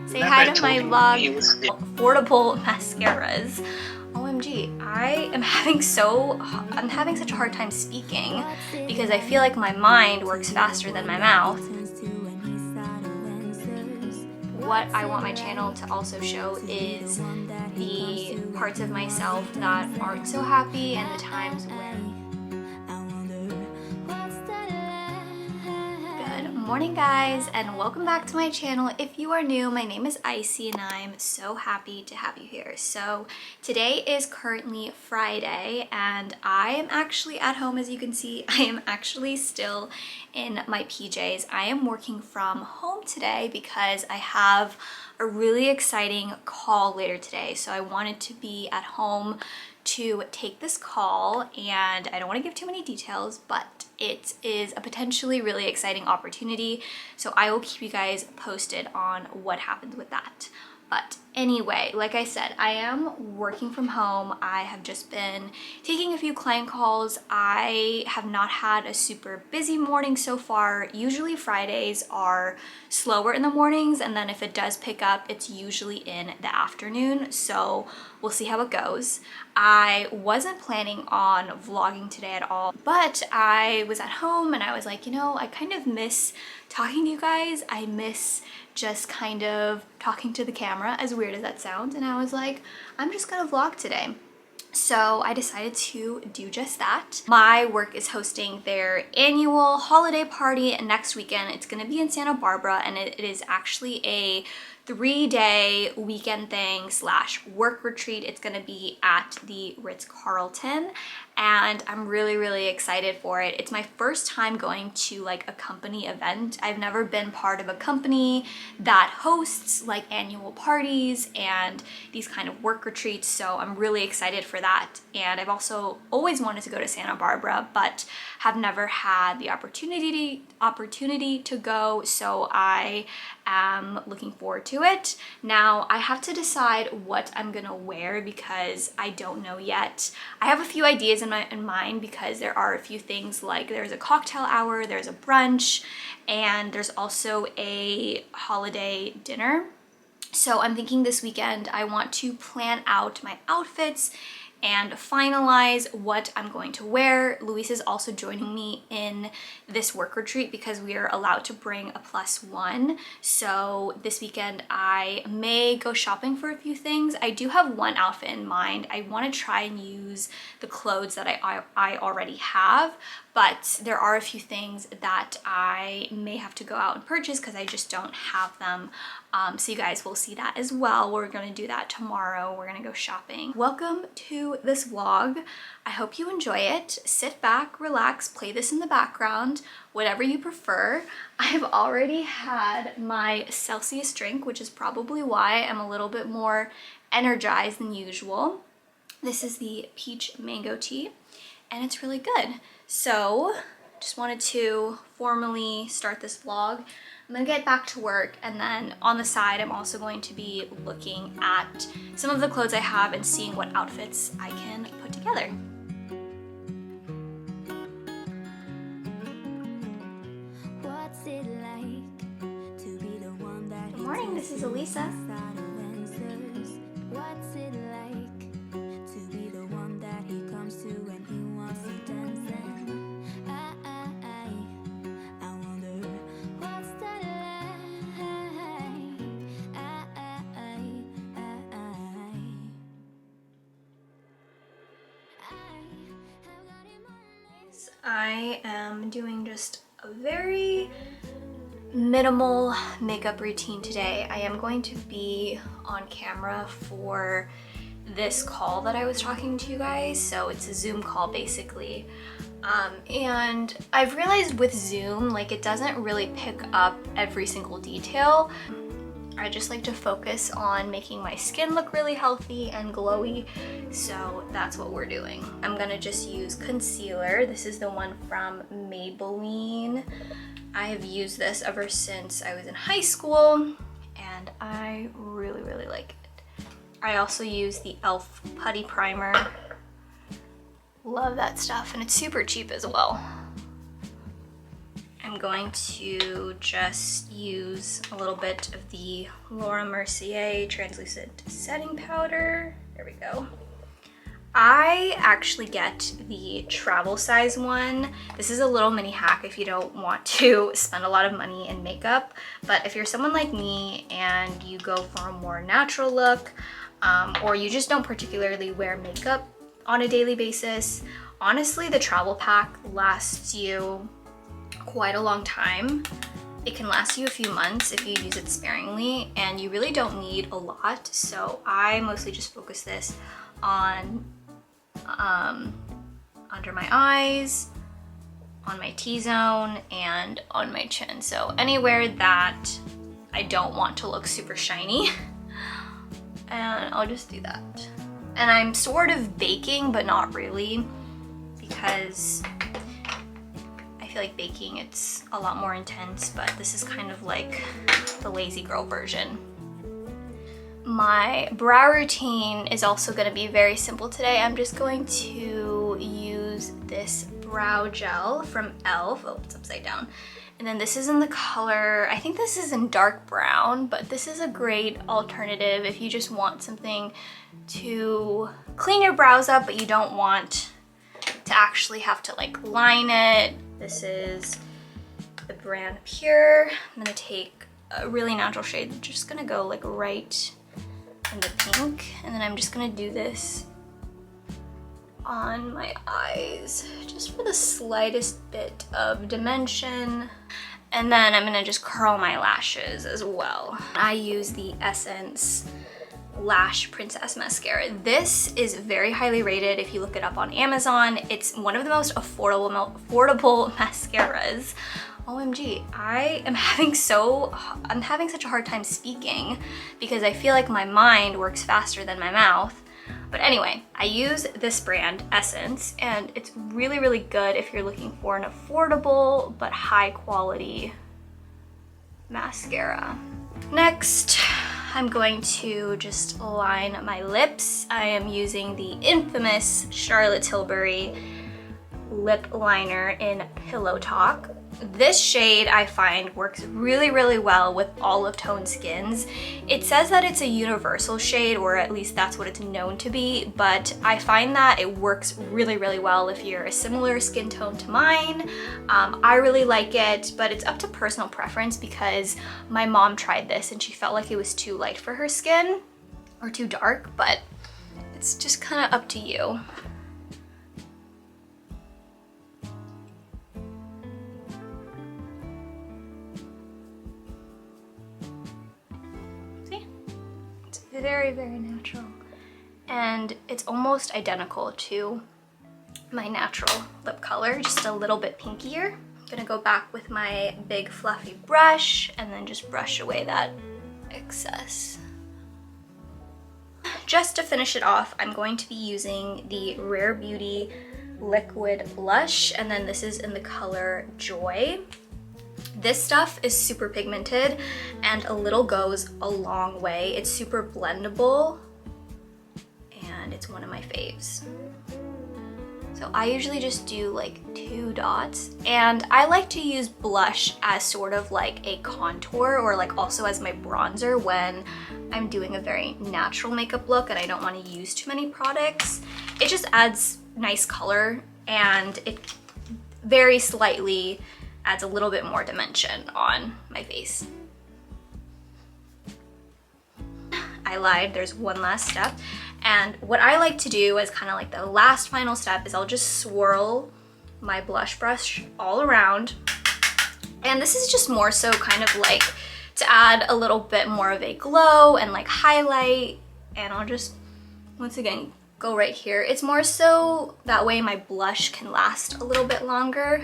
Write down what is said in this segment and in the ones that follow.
Say hi to my vlog. Affordable mascaras. OMG, I'm having such a hard time speaking because I feel like my mind works faster than my mouth. What I want my channel to also show is the parts of myself that aren't so happy and the times when... Good morning guys, and welcome back to my channel. If you are new, my name is Icie and I'm so happy to have you here. So today is currently Friday and I am actually at home. As you can see, I am actually still in my PJs. I am working from home today because I have a really exciting call later today. So I wanted to be at home to take this call, and I don't want to give too many details, but it is a potentially really exciting opportunity. So I will keep you guys posted on what happens with that. But anyway, like I said, I am working from home. I have just been taking a few client calls. I have not had a super busy morning so far. Usually Fridays are slower in the mornings, and then if it does pick up, it's usually in the afternoon. So we'll see how it goes. I wasn't planning on vlogging today at all, but I was at home and I was like, you know, I kind of miss talking to you guys. I miss just kind of talking to the camera, as weird as that sounds. And I was like, I'm just gonna vlog today. So I decided to do just that. My work is hosting their annual holiday party next weekend. It's gonna be in Santa Barbara, and it is actually a 3-day weekend thing slash work retreat. It's gonna be at the Ritz-Carlton, and I'm really excited for it. It's my first time going to like a company event. I've never been part of a company that hosts like annual parties and these kind of work retreats, so I'm really excited for that. And I've also always wanted to go to Santa Barbara, but have never had the opportunity to go, so I am looking forward to it. Now I have to decide what I'm gonna wear because I don't know yet. I have a few ideas in mind because there are a few things, like there's a cocktail hour, there's a brunch, and there's also a holiday dinner. So I'm thinking this weekend I want to plan out my outfits and finalize what I'm going to wear. Luis is also joining me in this work retreat because we are allowed to bring a +1. So this weekend I may go shopping for a few things. I do have one outfit in mind. I want to try and use the clothes that I already have, but there are a few things that I may have to go out and purchase because I just don't have them. So you guys will see that as well. We're gonna do that tomorrow. We're gonna go shopping. Welcome to this vlog. I hope you enjoy it. Sit back, relax, play this in the background, whatever you prefer. I've already had my Celsius drink, which is probably why I'm a little bit more energized than usual. This is the peach mango tea, and it's really good. So just wanted to formally start this vlog. I'm gonna get back to work, and then on the side I'm also going to be looking at some of the clothes I have and seeing what outfits I can put together. Good morning, this is Elisa. I am doing just a very minimal makeup routine today. I am going to be on camera for this call that I was talking to you guys, so it's a Zoom call basically. And I've realized with Zoom, like, it doesn't really pick up every single detail. I just like to focus on making my skin look really healthy and glowy, so that's what we're doing. I'm gonna just use concealer. This is the one from Maybelline. I have used this ever since I was in high school, and I really like it. I also use the e.l.f. Putty Primer. Love that stuff, and it's super cheap as well. I'm going to just use a little bit of the Laura Mercier translucent setting powder. There we go. I actually get the travel size one. This is a little mini hack if you don't want to spend a lot of money in makeup, but if you're someone like me and you go for a more natural look, or you just don't particularly wear makeup on a daily basis, honestly, the travel pack lasts you quite a long time. It can last you a few months if you use it sparingly, and you really don't need a lot. So I mostly just focus this on under my eyes, on my T-zone, and on my chin. So anywhere that I don't want to look super shiny, and I'll just do that. And I'm sort of baking, but not really, because I feel like baking, it's a lot more intense, but this is kind of like the lazy girl version. My brow routine is also going to be very simple today. I'm just going to use this brow gel from e.l.f. Oh, it's upside down. And then this is in the color, I think this is in dark brown, but this is a great alternative if you just want something to clean your brows up, but you don't want to actually have to like line it. This is the brand Pure. I'm gonna take a really natural shade, just gonna go like right in the pink, and then I'm just gonna do this on my eyes just for the slightest bit of dimension, and then I'm gonna just curl my lashes as well. I use the Essence Lash Princess mascara. This is very highly rated. If you look it up on Amazon, it's one of the most affordable mascaras. OMG, I'm having such a hard time speaking because I feel like my mind works faster than my mouth. But anyway, I use this brand, Essence, and it's really, really good if you're looking for an affordable but high quality mascara. Next, I'm going to just line my lips. I am using the infamous Charlotte Tilbury lip liner in Pillow Talk. This shade I find works really, really well with olive tone skins. It says that it's a universal shade, or at least that's what it's known to be, but I find that it works really, really well if you're a similar skin tone to mine. I really like it, but it's up to personal preference because my mom tried this and she felt like it was too light for her skin or too dark, but it's just kind of up to you. Very, very natural. And it's almost identical to my natural lip color, just a little bit pinkier. I'm gonna go back with my big fluffy brush and then just brush away that excess. Just to finish it off, I'm going to be using the Rare Beauty Liquid Blush, and then this is in the color Joy. This stuff is super pigmented and a little goes a long way. It's super blendable and it's one of my faves. So I usually just do like 2 dots, and I like to use blush as sort of like a contour or like also as my bronzer when I'm doing a very natural makeup look and I don't want to use too many products. It just adds nice color and it very slightly adds a little bit more dimension on my face. I lied, there's one last step. And what I like to do as kind of like the last final step is I'll just swirl my blush brush all around. And this is just more so kind of like to add a little bit more of a glow and like highlight. And I'll just, once again, go right here. It's more so that way my blush can last a little bit longer.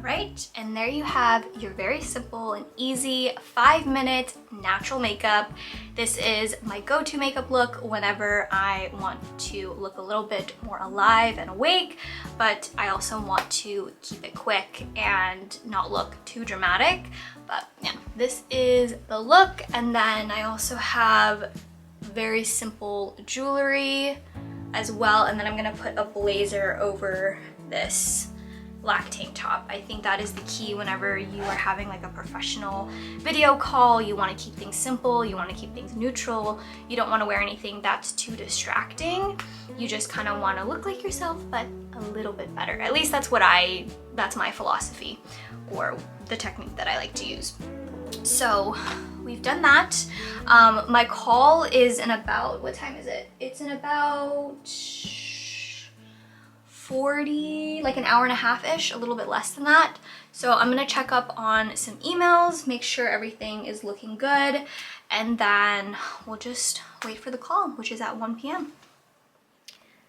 Right, and there you have your very simple and easy 5-minute natural makeup. This is my go-to makeup look whenever I want to look a little bit more alive and awake, but I also want to keep it quick and not look too dramatic. But yeah, this is the look. And then I also have very simple jewelry as well, and then I'm gonna put a blazer over this black tank top. I think that is the key whenever you are having like a professional video call. You want to keep things simple, you want to keep things neutral, you don't want to wear anything that's too distracting. You just kind of want to look like yourself, but a little bit better. At least that's my philosophy, or the technique that I like to use. So we've done that. My call is in about, what time is it? It's in about 40, like an hour and a half-ish, a little bit less than that. So I'm gonna check up on some emails, make sure everything is looking good, and then we'll just wait for the call, which is at 1 p.m.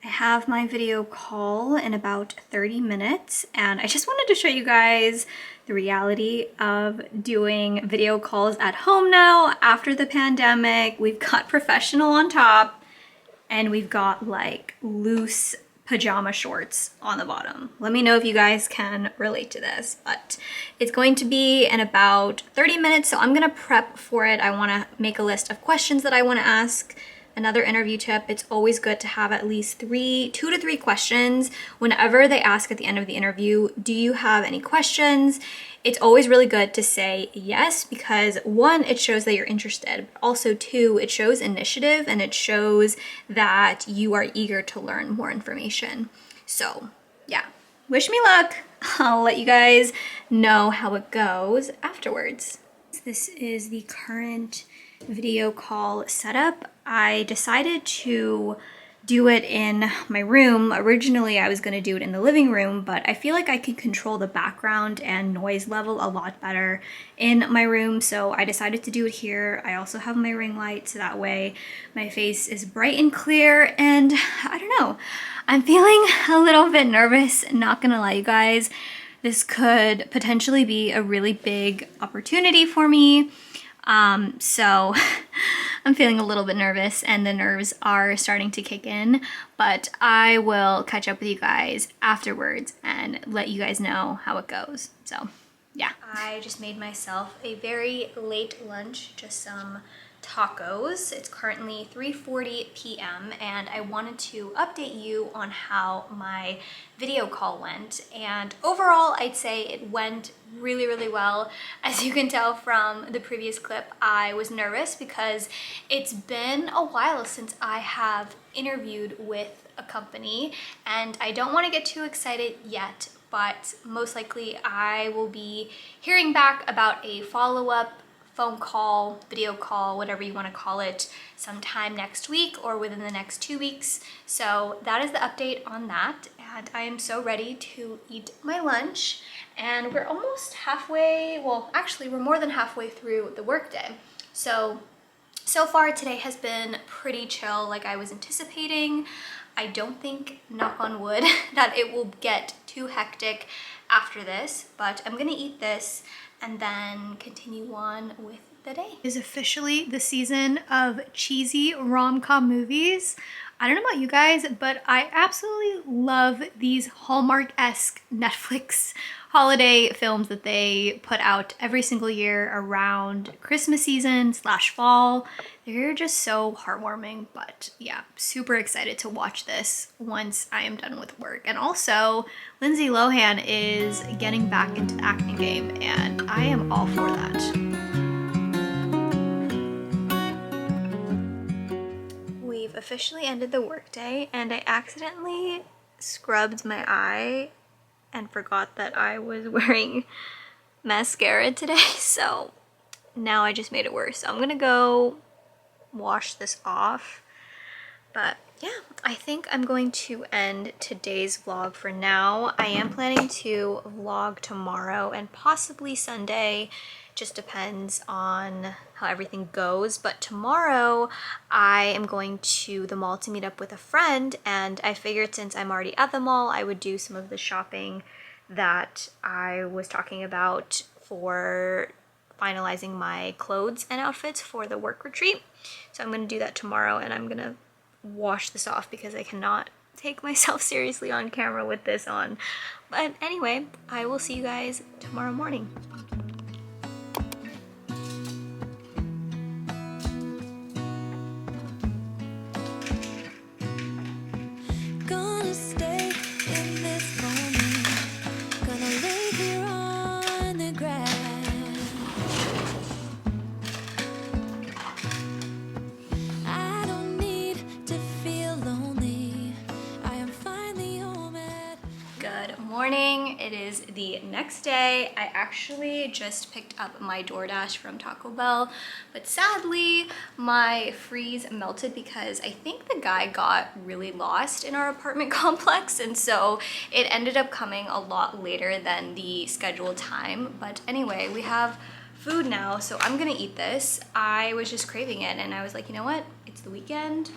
I have my video call in about 30 minutes, and I just wanted to show you guys the reality of doing video calls at home now after the pandemic. We've got professional on top, and we've got like loose pajama shorts on the bottom. Let me know if you guys can relate to this, but it's going to be in about 30 minutes, so I'm gonna prep for it. I wanna make a list of questions that I wanna ask. Another interview tip, it's always good to have at least 2 to 3 questions. Whenever they ask at the end of the interview, do you have any questions? It's always really good to say yes, because 1, it shows that you're interested, but also 2, it shows initiative and it shows that you are eager to learn more information. So yeah, wish me luck. I'll let you guys know how it goes afterwards. This is the current video call setup. I decided to do it in my room. Originally, I was going to do it in the living room, but I feel like I could control the background and noise level a lot better in my room, so I decided to do it here. I also have my ring light, so that way my face is bright and clear, and I don't know, I'm feeling a little bit nervous, not gonna lie you guys. This could potentially be a really big opportunity for me. So I'm feeling a little bit nervous, and the nerves are starting to kick in, but I will catch up with you guys afterwards and let you guys know how it goes. So yeah. I just made myself a very late lunch, just some tacos. It's currently 3:40 p.m. and I wanted to update you on how my video call went, and overall I'd say it went really, really well. As you can tell from the previous clip, I was nervous because it's been a while since I have interviewed with a company, and I don't want to get too excited yet, but most likely I will be hearing back about a follow-up phone call, video call, whatever you want to call it, sometime next week or within the next 2 weeks. So that is the update on that, and I am so ready to eat my lunch. And we're almost halfway, well actually we're more than halfway through the workday. So far today has been pretty chill, like I was anticipating. I don't think, knock on wood, that it will get too hectic after this, but I'm gonna eat this and then continue on with the day. It is officially the season of cheesy rom-com movies. I don't know about you guys, but I absolutely love these Hallmark-esque Netflix holiday films that they put out every single year around Christmas season / fall. They're just so heartwarming, but yeah, super excited to watch this once I am done with work. And also, Lindsay Lohan is getting back into the acting game, and I am all for that. We've officially ended the workday, and I accidentally scrubbed my eye and forgot that I was wearing mascara today, so now I just made it worse. So I'm gonna go wash this off. But yeah, I think I'm going to end today's vlog for now. I am planning to vlog tomorrow and possibly Sunday. Just depends on how everything goes. But tomorrow I am going to the mall to meet up with a friend, and I figured since I'm already at the mall, I would do some of the shopping that I was talking about for finalizing my clothes and outfits for the work retreat. So I'm going to do that tomorrow, and I'm going to wash this off because I cannot take myself seriously on camera with this on. But anyway, I will see you guys tomorrow morning. here on the grass. I don't need to feel lonely. I am finally home at. Good morning. It is the next day. I actually just picked up my DoorDash from Taco Bell, but sadly my freeze melted because I think the guy got really lost in our apartment complex, and so it ended up coming a lot later than the scheduled time. But anyway, we have food now, so I'm gonna eat this. I was just craving it and I was like, you know what? It's the weekend.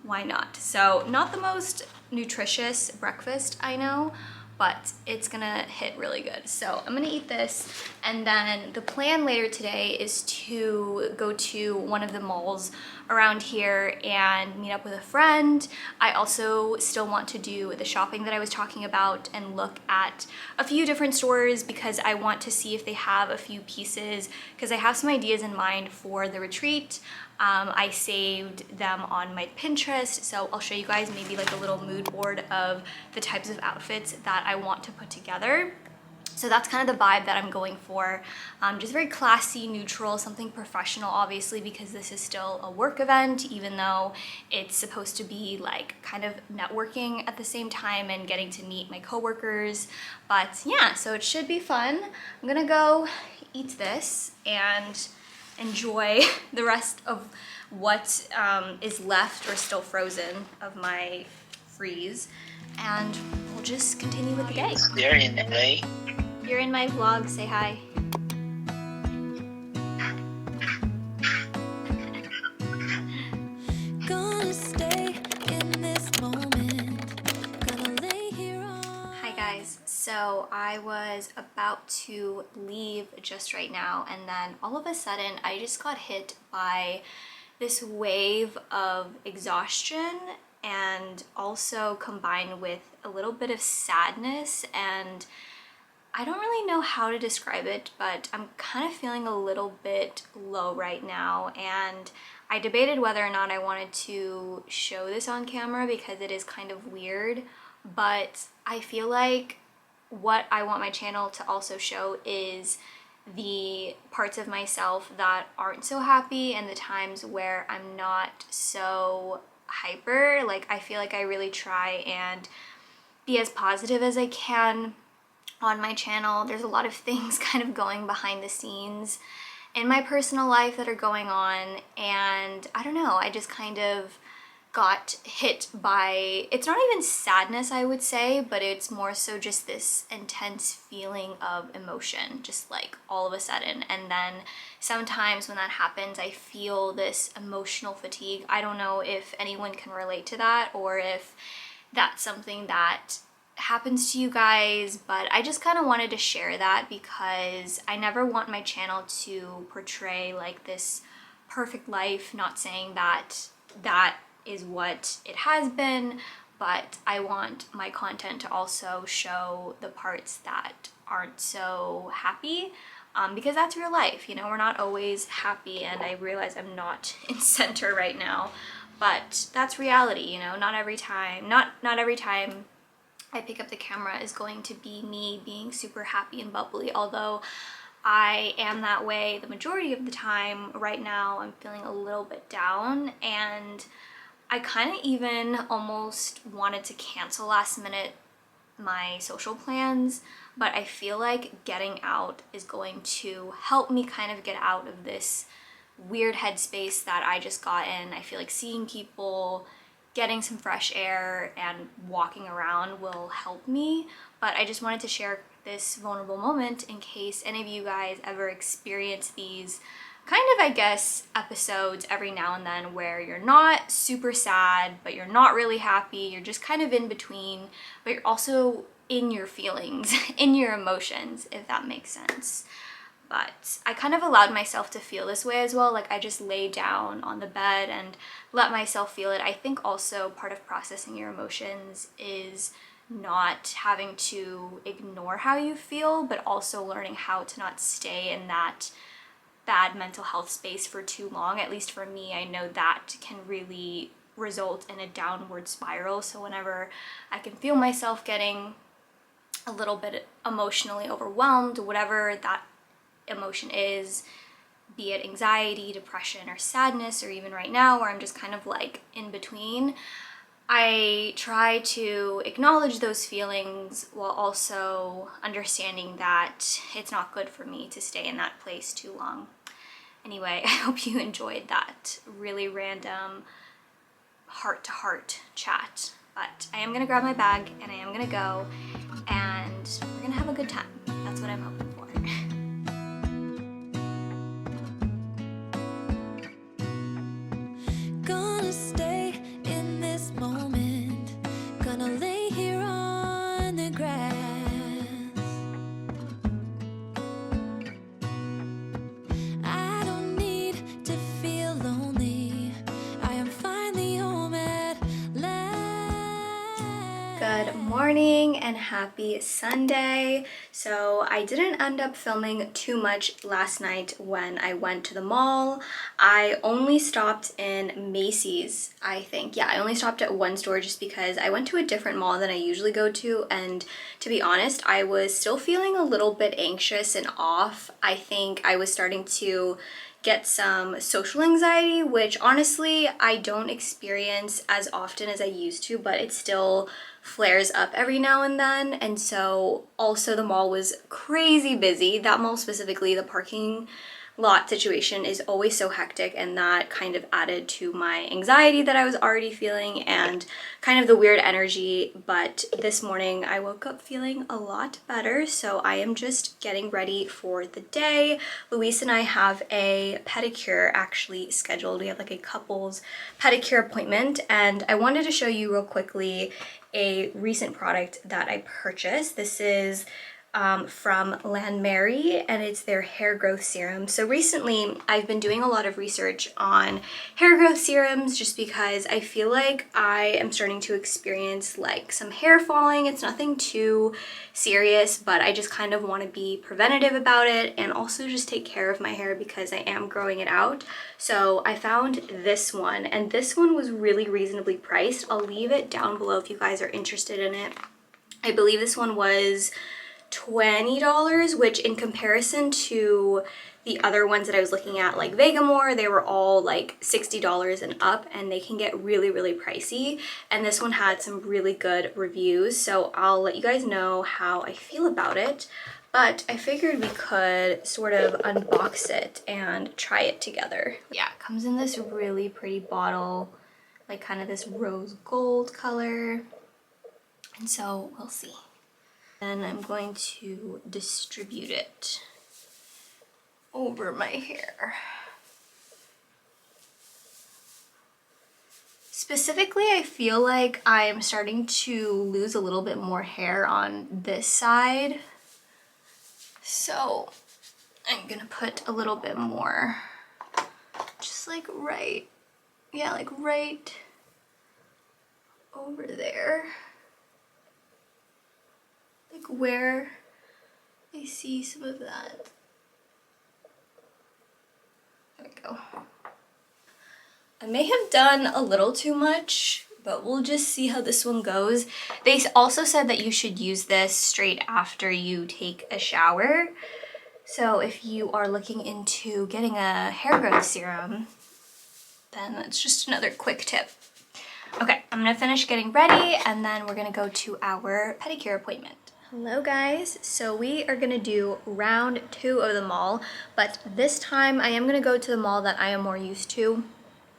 Why not? So not the most nutritious breakfast, I know, but it's gonna hit really good. So I'm gonna eat this, and then the plan later today is to go to one of the malls around here and meet up with a friend. I also still want to do the shopping that I was talking about and look at a few different stores because I want to see if they have a few pieces, because I have some ideas in mind for the retreat. I saved them on my Pinterest, so I'll show you guys maybe like a little mood board of the types of outfits that I want to put together. So that's kind of the vibe that I'm going for. Just very classy, neutral, something professional, obviously, because this is still a work event, even though it's supposed to be like kind of networking at the same time and getting to meet my coworkers. But yeah, so it should be fun. I'm gonna go eat this and enjoy the rest of what is left or still frozen of my freeze, and we'll just continue with the day. They're in LA. You're in my vlog, say hi. Gonna stay in this moment. Gonna lay here on. Hi guys, so I was about to leave just right now, and then all of a sudden I just got hit by this wave of exhaustion, and also combined with a little bit of sadness, and I don't really know how to describe it, but I'm kind of feeling a little bit low right now, and I debated whether or not I wanted to show this on camera because it is kind of weird, but I feel like what I want my channel to also show is the parts of myself that aren't so happy and the times where I'm not so hyper. Like, I feel like I really try and be as positive as I can on my channel. There's a lot of things kind of going behind the scenes in my personal life that are going on, and I don't know, I just kind of got hit by, it's not even sadness I would say, but it's more so just this intense feeling of emotion, just like all of a sudden. And then sometimes when that happens, I feel this emotional fatigue. I don't know if anyone can relate to that or if that's something that happens to you guys, but I just kind of wanted to share that because I never want my channel to portray like this perfect life. Not saying that that is what it has been, but I want my content to also show the parts that aren't so happy, because that's real life, you know, we're not always happy, and I realize I'm not in center right now, but that's reality, you know. Not every time I pick up the camera is going to be me being super happy and bubbly, although I am that way the majority of the time. Right now I'm feeling a little bit down, and I kind of even almost wanted to cancel last minute my social plans, but I feel like getting out is going to help me kind of get out of this weird headspace that I just got in. I feel like seeing people, getting some fresh air, and walking around will help me. But I just wanted to share this vulnerable moment in case any of you guys ever experience these kind of, I guess, episodes every now and then where you're not super sad, but you're not really happy. You're just kind of in between, but you're also in your feelings, in your emotions, if that makes sense. But I kind of allowed myself to feel this way as well. Like, I just lay down on the bed and let myself feel it. I think also part of processing your emotions is not having to ignore how you feel, but also learning how to not stay in that bad mental health space for too long. At least for me, I know that can really result in a downward spiral. So whenever I can feel myself getting a little bit emotionally overwhelmed, whatever that emotion is, be it anxiety, depression, or sadness, or even right now where I'm just kind of like in between, I try to acknowledge those feelings while also understanding that it's not good for me to stay in that place too long. Anyway, I hope you enjoyed that really random heart-to-heart chat. But I am gonna grab my bag and I am gonna go, and we're gonna have a good time. That's what I'm hoping for. Gonna stay in this moment. Gonna lay here on the grass. I don't need to feel lonely. I am finally home at last. Good morning and happy Sunday. So I didn't end up filming too much last night when I went to the mall. I only stopped in Macy's, I think. Yeah, I only stopped at one store just because I went to a different mall than I usually go to, and to be honest, I was still feeling a little bit anxious and off. I think I was starting to get some social anxiety, which honestly I don't experience as often as I used to, but it still flares up every now and then. And so also the mall was crazy busy. That mall specifically, the parking lot situation is always so hectic, and that kind of added to my anxiety that I was already feeling and kind of the weird energy. But this morning I woke up feeling a lot better, so I am just getting ready for the day. Luis and I have a pedicure actually scheduled. We have like a couples pedicure appointment, and I wanted to show you real quickly a recent product that I purchased. This is from Landmary, and it's their hair growth serum. So recently I've been doing a lot of research on hair growth serums just because I feel like I am starting to experience like some hair falling. It's nothing too serious, but I just kind of want to be preventative about it and also just take care of my hair because I am growing it out. So I found this one, and this one was really reasonably priced. I'll leave it down below if you guys are interested in it. I believe this one was $20, which in comparison to the other ones that I was looking at, like Vegamore, they were all like $60 and up, and they can get really, really pricey. And this one had some really good reviews, so I'll let you guys know how I feel about it. But I figured we could sort of unbox it and try it together. Yeah, it comes in this really pretty bottle, like kind of this rose gold color. And so we'll see. Then I'm going to distribute it over my hair. Specifically, I feel like I'm starting to lose a little bit more hair on this side. So I'm gonna put a little bit more, just like right, yeah, like right over there. Like where I see some of that. There we go. I may have done a little too much, but we'll just see how this one goes. They also said that you should use this straight after you take a shower. So if you are looking into getting a hair growth serum, then that's just another quick tip. Okay, I'm gonna finish getting ready and then we're gonna go to our pedicure appointment. Hello guys, so we are gonna do round 2 of the mall, but this time I am gonna go to the mall that I am more used to,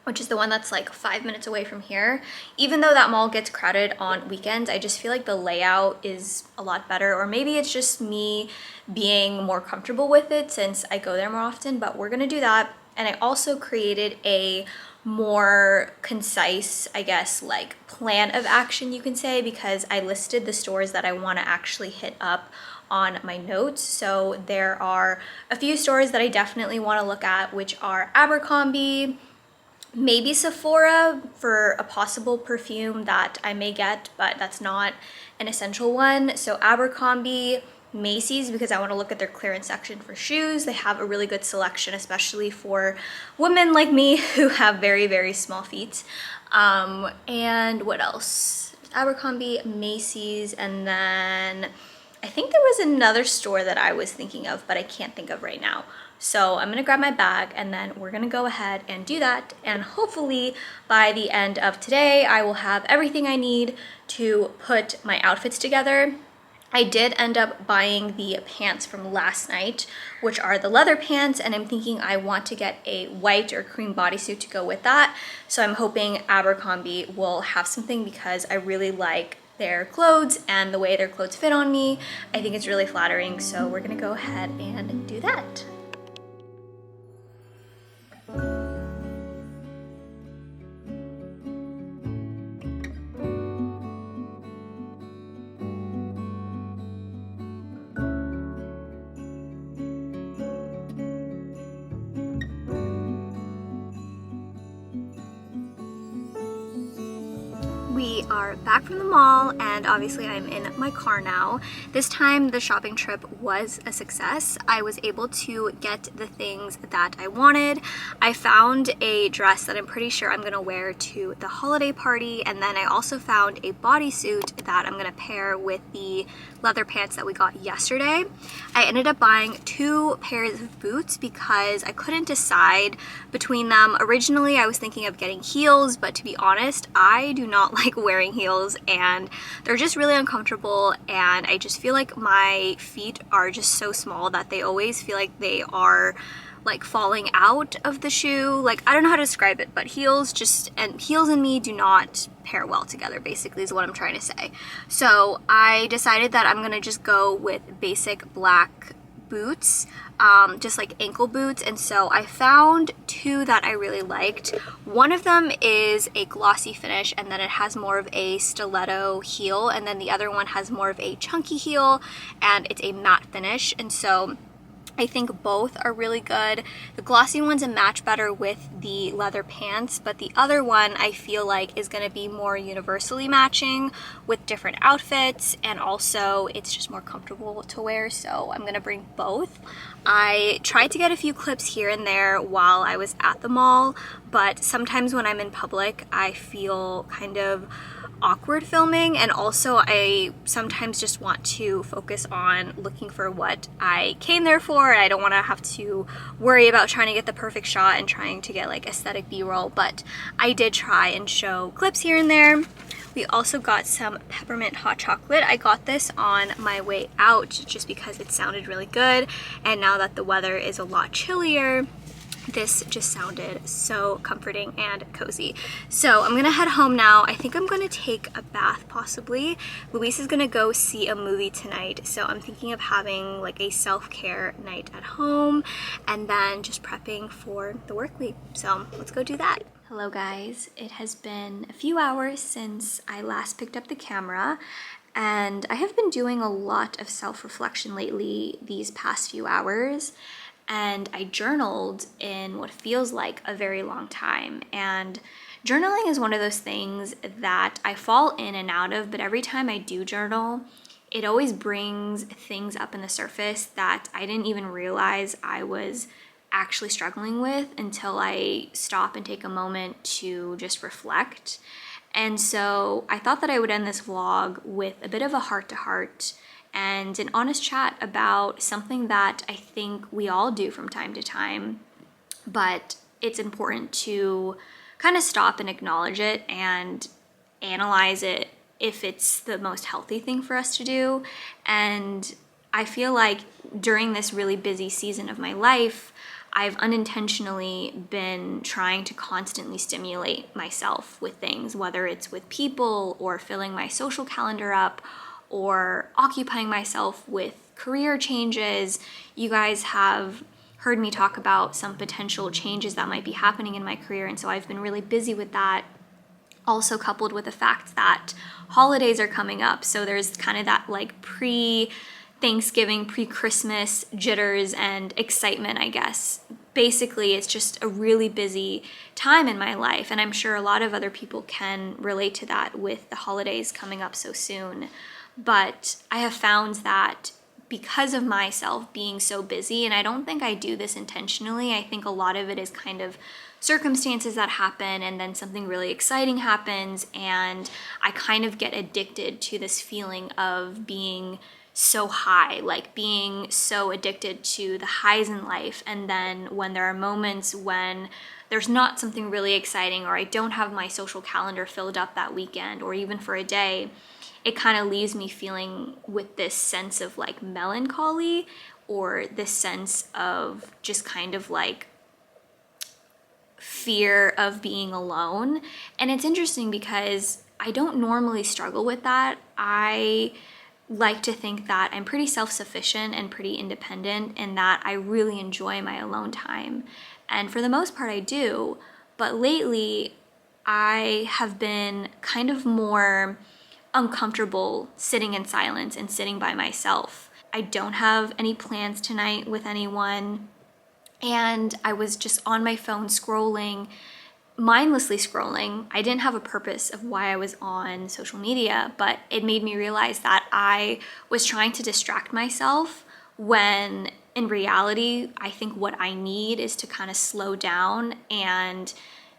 which is the one that's like 5 minutes away from here. Even though that mall gets crowded on weekends, I just feel like the layout is a lot better, or maybe it's just me being more comfortable with it since I go there more often, but we're gonna do that. And I also created a more concise, I guess, like plan of action you can say, because I listed the stores that I want to actually hit up on my notes. So there are a few stores that I definitely want to look at, which are Abercrombie, maybe Sephora for a possible perfume that I may get, but that's not an essential one. So Abercrombie, Macy's, because I want to look at their clearance section for shoes. They have a really good selection, especially for women like me who have very, very small feet. And what else? Abercrombie, Macy's, and then I think there was another store that I was thinking of, but I can't think of right now. So I'm gonna grab my bag and then we're gonna go ahead and do that. And hopefully by the end of today, I will have everything I need to put my outfits together. I did end up buying the pants from last night, which are the leather pants, and I'm thinking I want to get a white or cream bodysuit to go with that. So I'm hoping Abercrombie will have something because I really like their clothes and the way their clothes fit on me. I think it's really flattering, so we're gonna go ahead and do that. We are back from the mall and obviously I'm in my car now. This time the shopping trip was a success. I was able to get the things that I wanted. I found a dress that I'm pretty sure I'm gonna wear to the holiday party, and then I also found a bodysuit that I'm gonna pair with the leather pants that we got yesterday. I ended up buying 2 pairs of boots because I couldn't decide between them. Originally I was thinking of getting heels, but to be honest, I do not like wearing heels and they're just really uncomfortable, and I just feel like my feet are just so small that they always feel like they are like falling out of the shoe. Like, I don't know how to describe it, but heels and me do not pair well together, basically is what I'm trying to say. So I decided that I'm gonna just go with basic black boots, just like ankle boots, and so I found 2 that I really liked. One of them is a glossy finish and then it has more of a stiletto heel, and then the other one has more of a chunky heel and it's a matte finish, and so I think both are really good. The glossy one's a match better with the leather pants, but the other one I feel like is gonna be more universally matching with different outfits, and also it's just more comfortable to wear, so I'm gonna bring both. I tried to get a few clips here and there while I was at the mall, but sometimes when I'm in public, I feel kind of awkward filming, and also I sometimes just want to focus on looking for what I came there for, and I don't want to have to worry about trying to get the perfect shot and trying to get like aesthetic b-roll, but I did try and show clips here and there. We also got some peppermint hot chocolate. I got this on my way out just because it sounded really good, and now that the weather is a lot chillier, this just sounded so comforting and cozy. So I'm gonna head home now. I think I'm gonna take a bath possibly. Luis is gonna go see a movie tonight, so I'm thinking of having like a self-care night at home and then just prepping for the work week. So let's go do that. Hello guys, it has been a few hours since I last picked up the camera, and I have been doing a lot of self-reflection lately these past few hours. And I journaled in what feels like a very long time. And journaling is one of those things that I fall in and out of, but every time I do journal, it always brings things up in the surface that I didn't even realize I was actually struggling with until I stop and take a moment to just reflect. And so I thought that I would end this vlog with a bit of a heart-to-heart and an honest chat about something that I think we all do from time to time, but it's important to kind of stop and acknowledge it and analyze it if it's the most healthy thing for us to do. And I feel like during this really busy season of my life, I've unintentionally been trying to constantly stimulate myself with things, whether it's with people or filling my social calendar up or occupying myself with career changes. You guys have heard me talk about some potential changes that might be happening in my career, and so I've been really busy with that. Also coupled with the fact that holidays are coming up, so there's kind of that like pre-Thanksgiving, pre-Christmas jitters and excitement, I guess. Basically, it's just a really busy time in my life, and I'm sure a lot of other people can relate to that with the holidays coming up so soon. But I have found that because of myself being so busy, and I don't think I do this intentionally, I think a lot of it is kind of circumstances that happen, and then something really exciting happens, and I kind of get addicted to this feeling of being so high, like being so addicted to the highs in life. And then when there are moments when there's not something really exciting, or I don't have my social calendar filled up that weekend or even for a day, it kind of leaves me feeling with this sense of like melancholy, or this sense of just kind of like fear of being alone. And it's interesting because I don't normally struggle with that. I like to think that I'm pretty self-sufficient and pretty independent, and that I really enjoy my alone time. And for the most part, I do. But lately, I have been kind of more uncomfortable sitting in silence and sitting by myself. I don't have any plans tonight with anyone, and I was just on my phone scrolling, mindlessly scrolling. I didn't have a purpose of why I was on social media, but it made me realize that I was trying to distract myself, when in reality, I think what I need is to kind of slow down and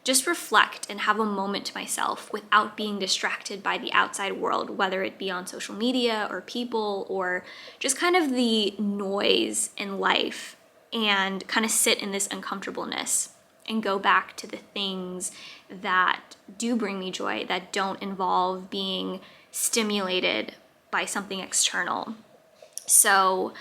just reflect and have a moment to myself without being distracted by the outside world, whether it be on social media or people or just kind of the noise in life, and kind of sit in this uncomfortableness and go back to the things that do bring me joy, that don't involve being stimulated by something external. So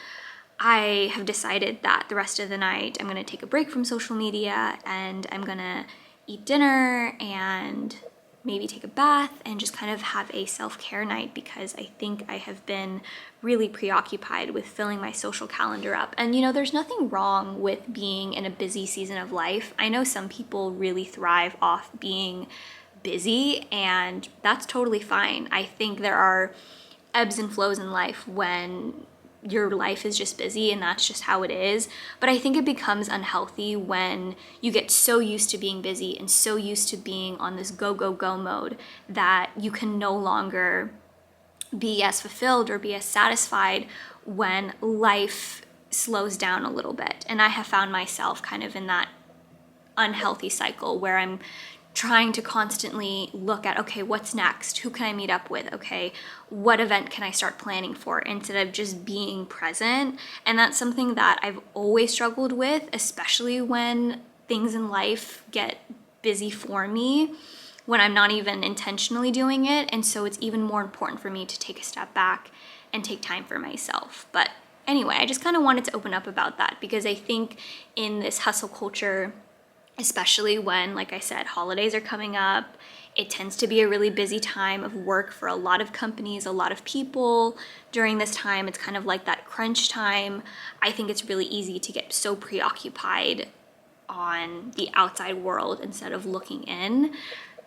I have decided that the rest of the night I'm gonna take a break from social media, and I'm gonna eat dinner and maybe take a bath and just kind of have a self-care night, because I think I have been really preoccupied with filling my social calendar up. And you know, there's nothing wrong with being in a busy season of life. I know some people really thrive off being busy, and that's totally fine. I think there are ebbs and flows in life when your life is just busy and that's just how it is. But I think it becomes unhealthy when you get so used to being busy and so used to being on this go, go, go mode that you can no longer be as fulfilled or be as satisfied when life slows down a little bit. And I have found myself kind of in that unhealthy cycle where I'm trying to constantly look at, okay, what's next? Who can I meet up with? Okay, what event can I start planning for? Instead of just being present. And that's something that I've always struggled with, especially when things in life get busy for me, when I'm not even intentionally doing it. And so it's even more important for me to take a step back and take time for myself. But anyway, I just kind of wanted to open up about that, because I think in this hustle culture, especially when, like I said, holidays are coming up, it tends to be a really busy time of work for a lot of companies, a lot of people. During this time, it's kind of like that crunch time. I think it's really easy to get so preoccupied on the outside world instead of looking in.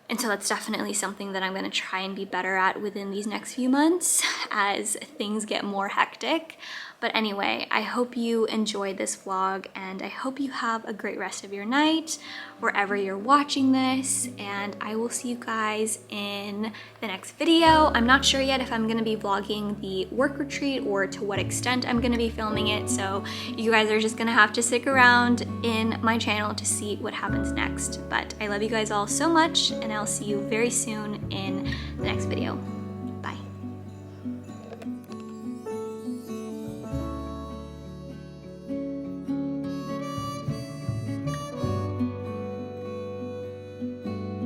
And so that's definitely something that I'm gonna try and be better at within these next few months as things get more hectic. But anyway, I hope you enjoyed this vlog, and I hope you have a great rest of your night wherever you're watching this, and I will see you guys in the next video. I'm not sure yet if I'm gonna be vlogging the work retreat or to what extent I'm gonna be filming it, so you guys are just gonna have to stick around in my channel to see what happens next. But I love you guys all so much, and I'll see you very soon in the next video.